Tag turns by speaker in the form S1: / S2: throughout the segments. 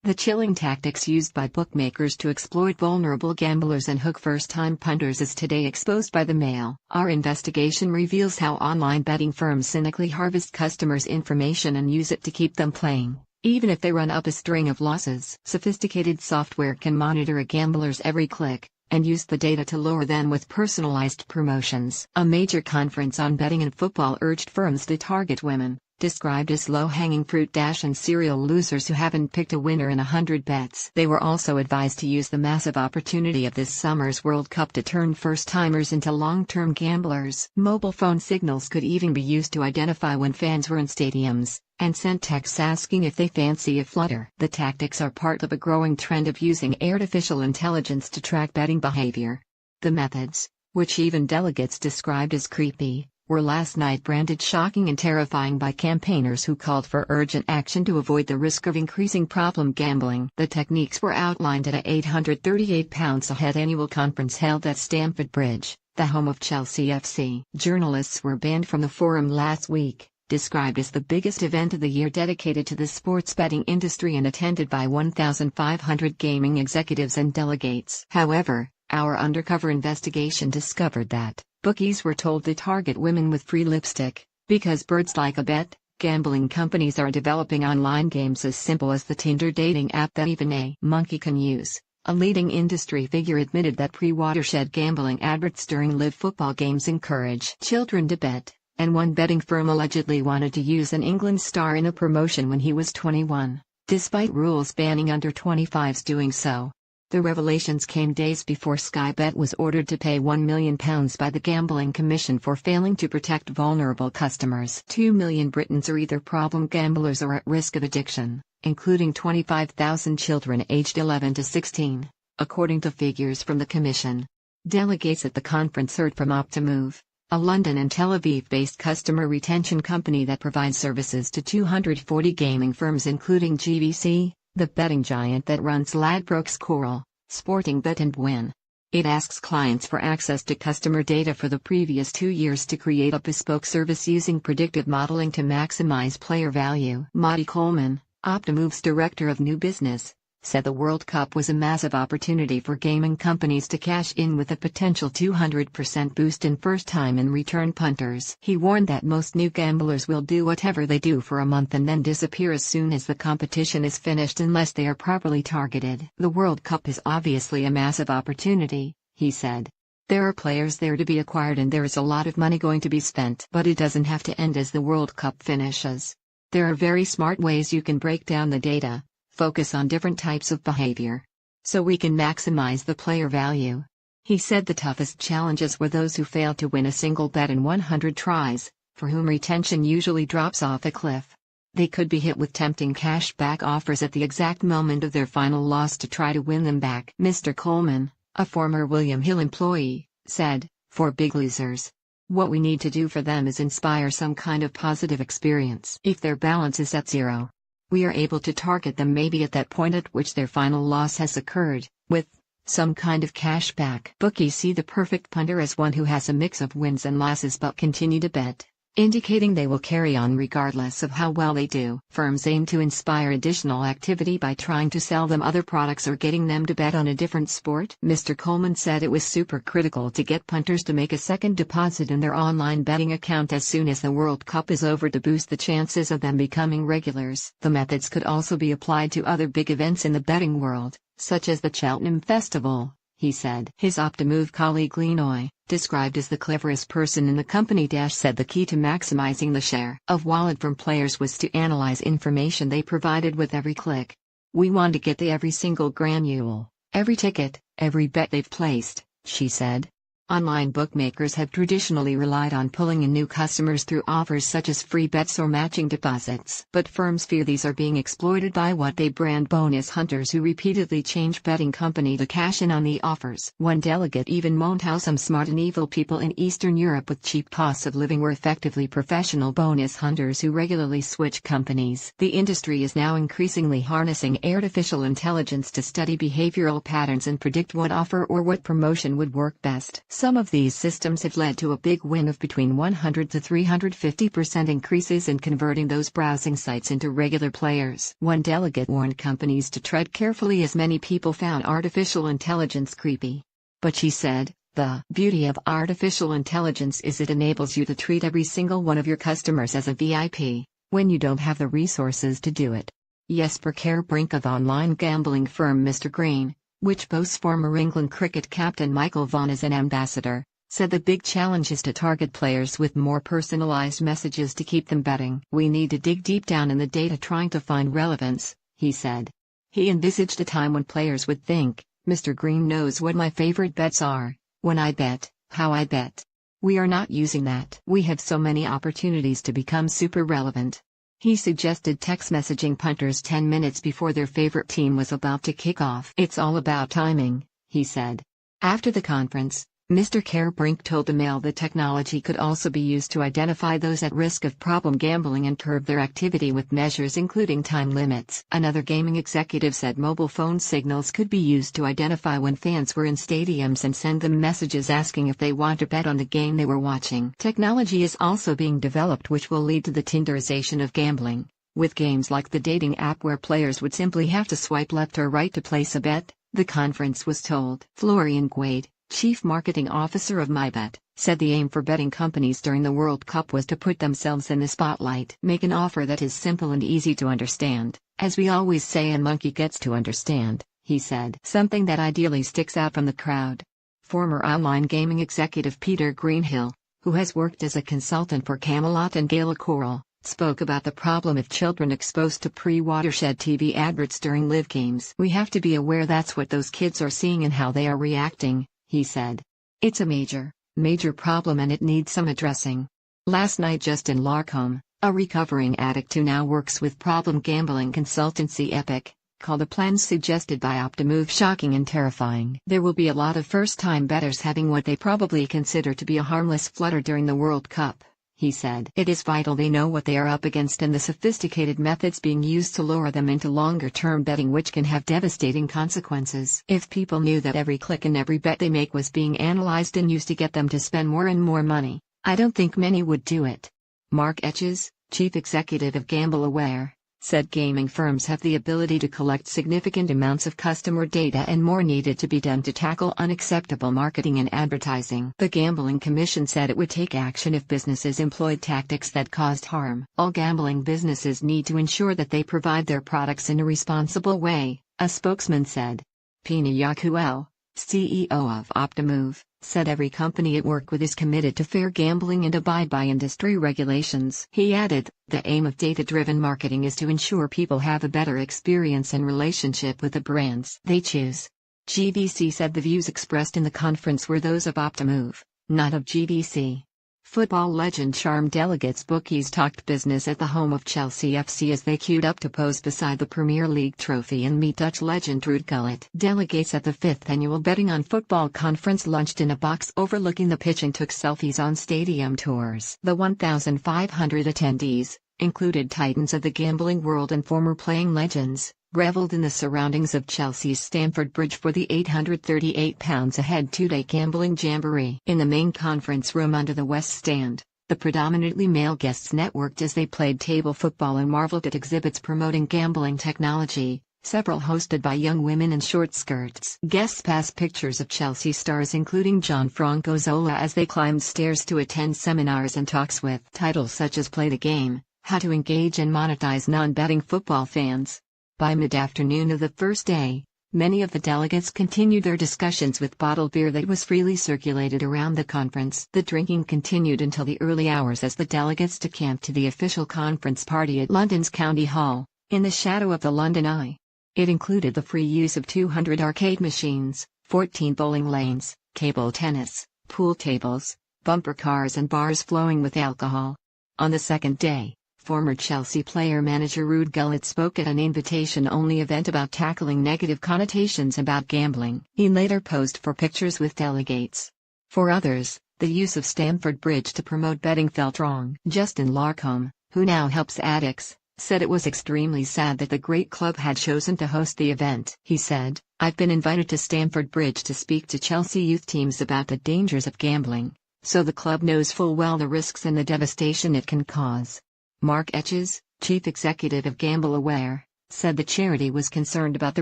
S1: The chilling tactics used by bookmakers to exploit vulnerable gamblers and hook first-time punters is today exposed by the Mail. Our investigation reveals how online betting firms cynically harvest customers' information and use it to keep them playing, even if they run up a string of losses. Sophisticated software can monitor a gambler's every click, and use the data to lure them with personalized promotions. A major conference on betting and football urged firms to target women, described as low-hanging fruit and serial losers who haven't picked a winner in 100 bets. They were also advised to use the massive opportunity of this summer's World Cup to turn first-timers into long-term gamblers. Mobile phone signals could even be used to identify when fans were in stadiums, and sent texts asking if they fancy a flutter. The tactics are part of a growing trend of using artificial intelligence to track betting behavior. The methods, which even delegates described as creepy, were last night branded shocking and terrifying by campaigners who called for urgent action to avoid the risk of increasing problem gambling. The techniques were outlined at a £838 a head annual conference held at Stamford Bridge, the home of Chelsea FC. Journalists were banned from the forum last week, described as the biggest event of the year dedicated to the sports betting industry and attended by 1,500 gaming executives and delegates. However, our undercover investigation discovered that bookies were told to target women with free lipstick, because birds like a bet. Gambling companies are developing online games as simple as the Tinder dating app that even a monkey can use. A leading industry figure admitted that pre-watershed gambling adverts during live football games encourage children to bet, and one betting firm allegedly wanted to use an England star in a promotion when he was 21, despite rules banning under 25s doing so. The revelations came days before Sky Bet was ordered to pay £1 million by the Gambling Commission for failing to protect vulnerable customers. 2 million Britons are either problem gamblers or at risk of addiction, including 25,000 children aged 11 to 16, according to figures from the Commission. Delegates at the conference heard from Optimove, a London and Tel Aviv-based customer retention company that provides services to 240 gaming firms including GVC, the betting giant that runs Ladbrokes Coral, Sportingbet and Win. It asks clients for access to customer data for the previous 2 years to create a bespoke service using predictive modeling to maximize player value. Marty Coleman, Optimove's director of new business, said the World Cup was a massive opportunity for gaming companies to cash in with a potential 200% boost in first-time and return punters. He warned that most new gamblers will do whatever they do for a month and then disappear as soon as the competition is finished unless they are properly targeted. The World Cup is obviously a massive opportunity, he said. There are players there to be acquired and there is a lot of money going to be spent. But it doesn't have to end as the World Cup finishes. There are very smart ways you can break down the data, focus on different types of behavior, so we can maximize the player value. He said the toughest challenges were those who failed to win a single bet in 100 tries, for whom retention usually drops off a cliff. They could be hit with tempting cash-back offers at the exact moment of their final loss to try to win them back. Mr. Coleman, a former William Hill employee, said, "For big losers, what we need to do for them is inspire some kind of positive experience. If their balance is at zero, we are able to target them maybe at that point at which their final loss has occurred, with some kind of cash back." Bookies see the perfect punter as one who has a mix of wins and losses but continue to bet, indicating they will carry on regardless of how well they do. Firms aim to inspire additional activity by trying to sell them other products or getting them to bet on a different sport. Mr. Coleman said it was super critical to get punters to make a second deposit in their online betting account as soon as the World Cup is over to boost the chances of them becoming regulars. The methods could also be applied to other big events in the betting world, such as the Cheltenham Festival, he said. His Optimove colleague Lenoy, described as the cleverest person in the company, said the key to maximizing the share of wallet from players was to analyze information they provided with every click. "We want to get the every single granule, every ticket, every bet they've placed," she said. Online bookmakers have traditionally relied on pulling in new customers through offers such as free bets or matching deposits. But firms fear these are being exploited by what they brand bonus hunters who repeatedly change betting company to cash in on the offers. One delegate even moaned how some smart and evil people in Eastern Europe with cheap costs of living were effectively professional bonus hunters who regularly switch companies. The industry is now increasingly harnessing artificial intelligence to study behavioral patterns and predict what offer or what promotion would work best. Some of these systems have led to a big win of between 100 to 350% increases in converting those browsing sites into regular players. One delegate warned companies to tread carefully as many people found artificial intelligence creepy. But she said, "The beauty of artificial intelligence is it enables you to treat every single one of your customers as a VIP, when you don't have the resources to do it." Jesper Kjærbrink of online gambling firm Mr. Green, which boasts former England cricket captain Michael Vaughan as an ambassador, said the big challenge is to target players with more personalised messages to keep them betting. "We need to dig deep down in the data trying to find relevance," he said. He envisaged a time when players would think, "Mr. Green knows what my favorite bets are, when I bet, how I bet." We are not using that. We have so many opportunities to become super relevant. He suggested text messaging punters 10 minutes before their favorite team was about to kick off. "It's all about timing," he said. After the conference, Mr. Kjærbrink told the Mail that technology could also be used to identify those at risk of problem gambling and curb their activity with measures including time limits. Another gaming executive said mobile phone signals could be used to identify when fans were in stadiums and send them messages asking if they want to bet on the game they were watching. Technology is also being developed which will lead to the Tinderization of gambling, with games like the dating app where players would simply have to swipe left or right to place a bet, the conference was told. Florian Guade, Chief Marketing Officer of MyBet, said the aim for betting companies during the World Cup was to put themselves in the spotlight. "Make an offer that is simple and easy to understand, as we always say, a monkey gets to understand," he said. "Something that ideally sticks out from the crowd." Former online gaming executive Peter Greenhill, who has worked as a consultant for Camelot and Gala Coral, spoke about the problem of children exposed to pre-watershed TV adverts during live games. "We have to be aware that's what those kids are seeing and how they are reacting," he said. "It's a major problem and it needs some addressing." Last night Justin Larcombe, a recovering addict who now works with problem gambling consultancy Epic, called the plans suggested by Optimove shocking and terrifying. "There will be a lot of first-time bettors having what they probably consider to be a harmless flutter during the World Cup," he said. "It is vital they know what they are up against and the sophisticated methods being used to lure them into longer-term betting which can have devastating consequences. If people knew that every click and every bet they make was being analyzed and used to get them to spend more and more money, I don't think many would do it." Mark Etches, Chief Executive of Gamble Aware, said gaming firms have the ability to collect significant amounts of customer data and more needed to be done to tackle unacceptable marketing and advertising. The Gambling Commission said it would take action if businesses employed tactics that caused harm. "All gambling businesses need to ensure that they provide their products in a responsible way," a spokesman said. Pina Yakuel, CEO of Optimove, said every company it works with is committed to fair gambling and abide by industry regulations. He added, "The aim of data-driven marketing is to ensure people have a better experience and relationship with the brands they choose." GVC said the views expressed in the conference were those of Optimove, not of GVC. Football legend charmed delegates. Bookies talked business at the home of Chelsea FC as they queued up to pose beside the Premier League trophy and meet Dutch legend Ruud Gullit. Delegates at the 5th annual Betting on Football conference lunched in a box overlooking the pitch and took selfies on stadium tours. The 1,500 attendees, included titans of the gambling world and former playing legends, reveled in the surroundings of Chelsea's Stamford Bridge for the £838 a head two-day gambling jamboree. In the main conference room under the West Stand, the predominantly male guests networked as they played table football and marveled at exhibits promoting gambling technology, several hosted by young women in short skirts. Guests passed pictures of Chelsea stars including Gianfranco Zola as they climbed stairs to attend seminars and talks with titles such as Play the Game, How to Engage and Monetize Non-Betting Football Fans. By mid-afternoon of the first day, many of the delegates continued their discussions with bottled beer that was freely circulated around the conference. The drinking continued until the early hours as the delegates decamped to the official conference party at London's County Hall, in the shadow of the London Eye. It included the free use of 200 arcade machines, 14 bowling lanes, table tennis, pool tables, bumper cars and bars flowing with alcohol. On the second day, former Chelsea player-manager Ruud Gullit spoke at an invitation-only event about tackling negative connotations about gambling. He later posed for pictures with delegates. For others, the use of Stamford Bridge to promote betting felt wrong. Justin Larcombe, who now helps addicts, said it was extremely sad that the great club had chosen to host the event. He said, "I've been invited to Stamford Bridge to speak to Chelsea youth teams about the dangers of gambling, so the club knows full well the risks and the devastation it can cause." Mark Etches, chief executive of Gamble Aware, said the charity was concerned about the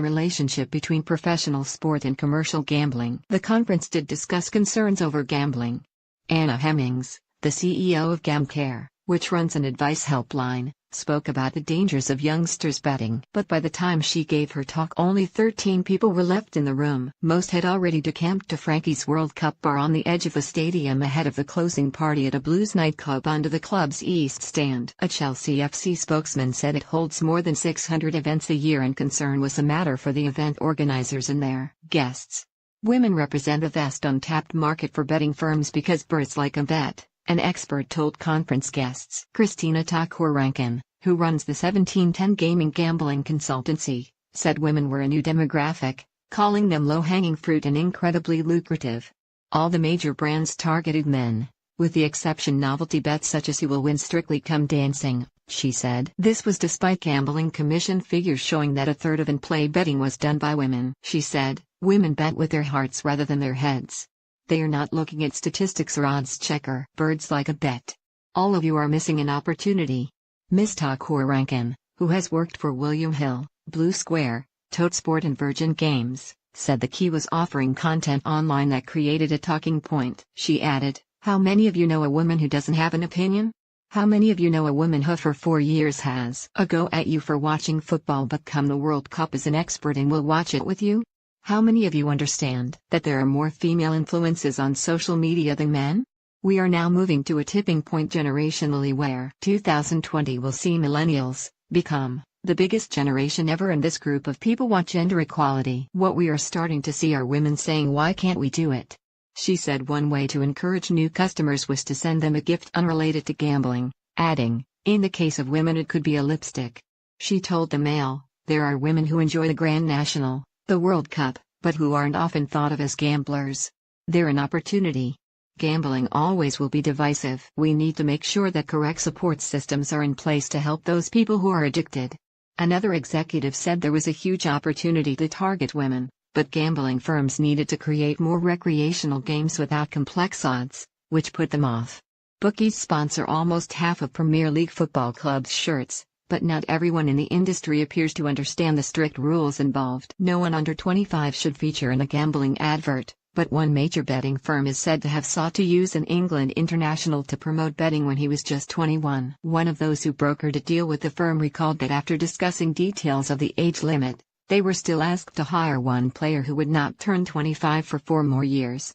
S1: relationship between professional sport and commercial gambling. The conference did discuss concerns over gambling. Anna Hemmings, the CEO of GamCare, which runs an advice helpline, spoke about the dangers of youngsters betting. But by the time she gave her talk, only 13 people were left in the room. Most had already decamped to Frankie's World Cup bar on the edge of the stadium ahead of the closing party at a blues nightclub under the club's east stand. A Chelsea FC spokesman said it holds more than 600 events a year and concern was a matter for the event organizers and their guests. Women represent a vast untapped market for betting firms because birds like a bet, an expert told conference guests. Christina Thakur-Rankin, who runs the 1710 Gaming Gambling Consultancy, said women were a new demographic, calling them low-hanging fruit and incredibly lucrative. All the major brands targeted men, with the exception novelty bets such as Who Will Win Strictly Come Dancing, she said. This was despite Gambling Commission figures showing that a third of in-play betting was done by women. She said, "Women bet with their hearts rather than their heads. They are not looking at statistics or odds checker. Birds like a bet. All of you are missing an opportunity." Ms. Thakur-Rankin, who has worked for William Hill, Blue Square, ToadSport and Virgin Games, said the key was offering content online that created a talking point. She added, "How many of you know a woman who doesn't have an opinion? How many of you know a woman who for 4 years has a go at you for watching football but come the World Cup is an expert and will watch it with you? How many of you understand that there are more female influences on social media than men? We are now moving to a tipping point generationally where 2020 will see millennials become the biggest generation ever, and this group of people want gender equality. What we are starting to see are women saying, why can't we do it?" She said one way to encourage new customers was to send them a gift unrelated to gambling, adding, "In the case of women it could be a lipstick." She told the Mail, "There are women who enjoy the Grand National, the World Cup, but who aren't often thought of as gamblers. They're an opportunity. Gambling always will be divisive. We need to make sure that correct support systems are in place to help those people who are addicted." Another executive said there was a huge opportunity to target women, but gambling firms needed to create more recreational games without complex odds, which put them off. Bookies sponsor almost half of Premier League football clubs' shirts, but not everyone in the industry appears to understand the strict rules involved. No one under 25 should feature in a gambling advert, but one major betting firm is said to have sought to use an England international to promote betting when he was just 21. One of those who brokered a deal with the firm recalled that after discussing details of the age limit, they were still asked to hire one player who would not turn 25 for 4 more years.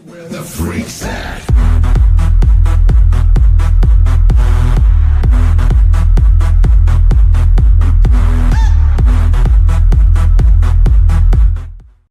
S2: Where the freaks at?